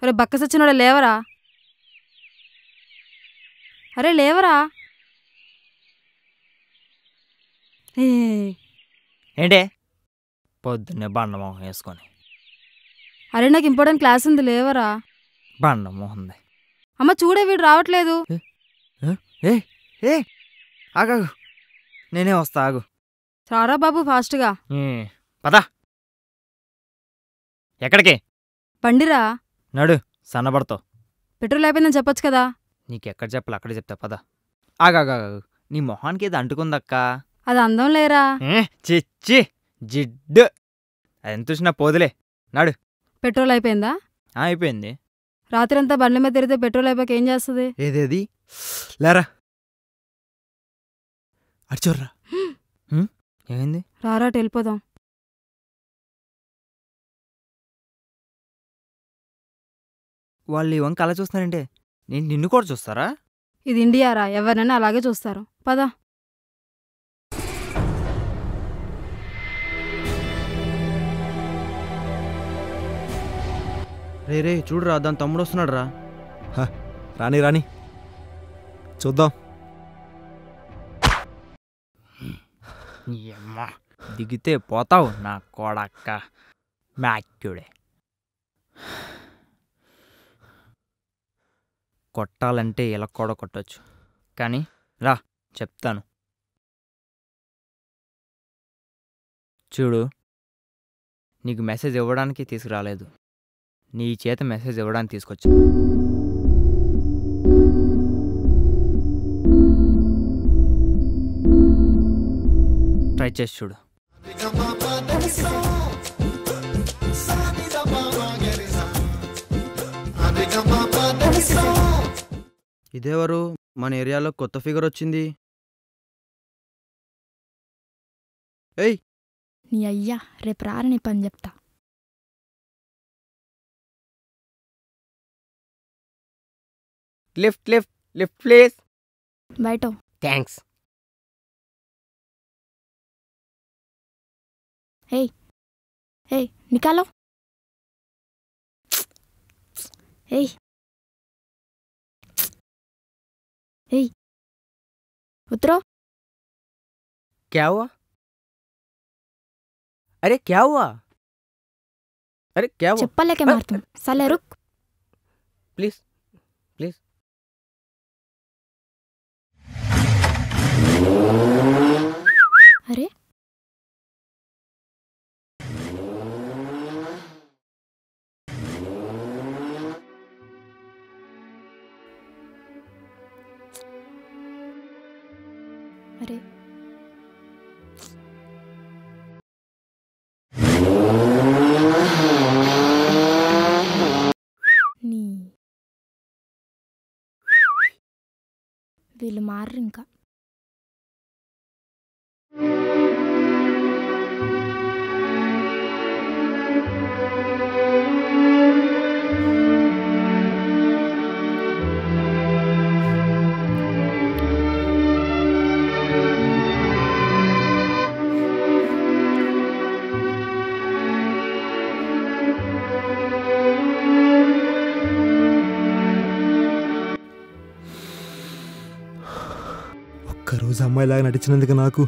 ఒరే బక్క సచ్చినోడా లేవరా, అరే లేవరా. ఏంటే పొద్దున్నే బండమోహం వేసుకొని. అరే నాకు ఇంపార్టెంట్ క్లాస్ ఉంది లేవరా. బండమోహం ఉంది. అమ్మ చూడే వీడు రావట్లేదు. ఏ ఏ ఆగాగు, నేనే వస్తా ఆగు. రారా బాబు ఫాస్ట్గా. పదా ఎక్కడికి? బండిరా. నడు సన్నబడతావు. పెట్రోల్ అయిపోయిందని చెప్పొచ్చు కదా. నీకెక్కడ చెప్పాలి అక్కడ చెప్తా పదా. ఆగాగాగు, నీ మొహానికి ఏది అంటుకుందక్క. అది అందం లేరా. చిచ్చి జిడ్డు, అది ఎంత చూసినా పోదులే. నడు. పెట్రోల్ అయిపోయిందా? అయిపోయింది. రాత్రి అంతా బండ్ల మీద తిరిగితే పెట్రోల్ అయిపోయాక ఏం చేస్తుంది? ఏదేది లేరా అర్చోర్రా. ఏమైంది? రారా వెళ్ళిపోదాం. వాళ్ళు ఈ వంక అలా చూస్తున్నారంటే నేను నిన్ను కూడా చూస్తారా? ఇది ఇండియారా, ఎవరినైనా అలాగే చూస్తారు. పదా. రే రే చూడురా, దాని తమ్ముడు వస్తున్నాడు రా. రాని రాని చూద్దాం. దిగితే పోతావు నా కొడక్క మ్యాక్యుడే. కొట్టాలంటే ఇలా కూడా కొట్టచ్చు, కానీ రా చెప్తాను. చూడు, నీకు మెసేజ్ ఇవ్వడానికి తీసుకురాలేదు, నీ చేత మెసేజ్ ఇవ్వడానికి తీసుకొచ్చు. ట్రై చేసి చూడు. ఇదేవరు? మన ఏరియాలో కొత్త ఫిగర్ వచ్చింది. ఏయ్ నీ అయ్యా రేపు రారని పని చెప్తా. Lift lift lift please. బయట థ్యాంక్స్. ఏయ్ ఏయ్ నికాలో. ఏయ్ ఏయ్ ఉత్తరో. क्या हुआ? अरे क्या हुआ? अरे क्या हुआ? चप्पल लेके मारता हूँ साले, रुक प्लीज प्लीज. अरे अरे నీ వీళ్ళు మారరు ఇంకా. ఒక్కరోజు అమ్మాయిలాగా నటించినందుకు నాకు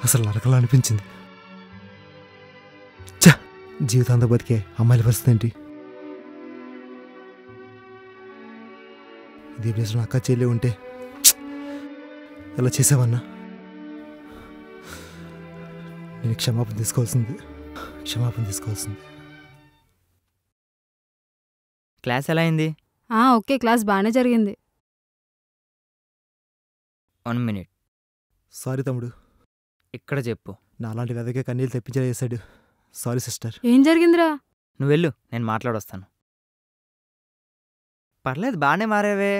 అసలు నరకలా అనిపించింది. చ జీవితాంతం బతికే అమ్మాయిల పరిస్థితి ఏంటి? ఇదే ప్లేస్లో అక్క చెల్లి ఉంటే ఎలా చేసావన్నా? నేను క్షమాపణ తీసుకోవాల్సింది. క్లాస్ ఎలా అయింది? ఓకే, క్లాస్ బాగానే జరిగింది. 1 minute. సారీ తమ్ముడు, ఇక్కడ చెప్పు. నాలాంటి వెదకే కన్నీళ్ళు తెప్పించేలా చేశాడు. Sorry sister. ఏం జరిగిందిరా? నువ్వు వెళ్ళు, నేను మాట్లాడొస్తాను. పర్లేదు, బాగానే మారావే.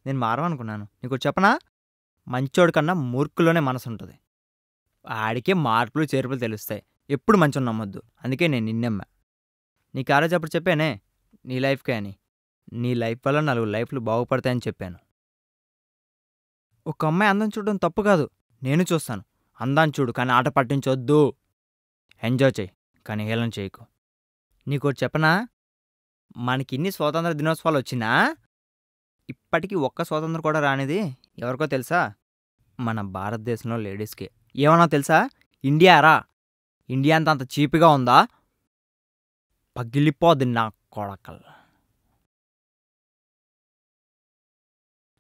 నేను మారవనుకున్నాను. నీకు చెప్పనా, మంచోడి కన్నా మూర్ఖులోనే మనసు ఉంటుంది. ఆడికే మార్పులు చేర్పులు తెలుస్తాయి. ఎప్పుడు మంచోని నమ్మొద్దు. అందుకే నేను నిన్నమ్మా. నీకు ఆ రోజు అప్పుడు చెప్పానే నీ లైఫ్కే అని. నీ లైఫ్ వల్ల 4 లైఫ్లు బాగుపడతాయని చెప్పాను. ఒక అమ్మాయి అందం చూడడం తప్పు కాదు, నేను చూస్తాను. అందాన్ని చూడు, కానీ ఆట పట్టించొద్దు. ఎంజాయ్ చెయ్యి, కానీ హేళన చేయకు. నీకోటి చెప్పనా, మనకి ఇన్ని స్వాతంత్ర దినోత్సవాలు వచ్చినా ఇప్పటికీ ఒక్క స్వాతంత్రం కూడా రానిది ఎవరికో తెలుసా? మన భారతదేశంలో లేడీస్కి. ఏమన్నా తెలుసా? ఇండియా రా, ఇండియా అంత చీప్గా ఉందా? పగిలిపోద్ది నా కొడకల్.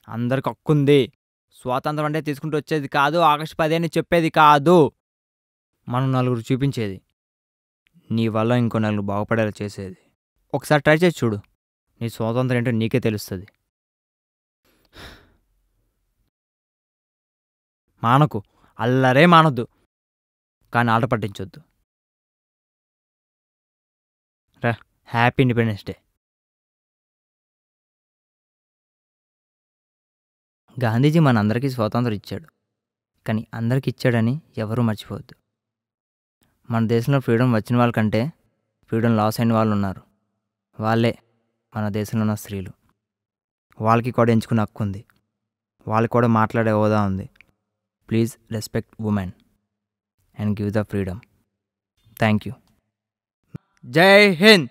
అందరికి హక్కుంది. స్వాతంత్రం అంటే తీసుకుంటూ వచ్చేది కాదు, ఆగస్టు 10 అని చెప్పేది కాదు, మనం నలుగురు చూపించేది, నీ వల్ల ఇంకో నలుగురు బాగుపడేలా చేసేది. ఒకసారి ట్రై చేసి చూడు, నీ స్వాతంత్రం ఏంటో నీకే తెలుస్తుంది. మానకు, అల్లరే మానొద్దు, కానీ ఆట పట్టించొద్దు. రా, హ్యాపీ ఇండిపెండెన్స్ డే. గాంధీజీ మనందరికీ స్వాతంత్రం ఇచ్చాడు, కానీ అందరికి ఇచ్చాడని ఎవరూ మర్చిపోవద్దు. మన దేశంలో ఫ్రీడమ్ వచ్చిన వాళ్ళకంటే ఫ్రీడమ్ లాస్ అయిన వాళ్ళు ఉన్నారు. వాళ్ళే మన దేశంలో ఉన్న స్త్రీలు. వాళ్ళకి కూడా ఎంచుకునే హక్కు ఉంది, వాళ్ళకి కూడా మాట్లాడే హోదా ఉంది. Please respect women and give the freedom. Thank you. జై హింద్.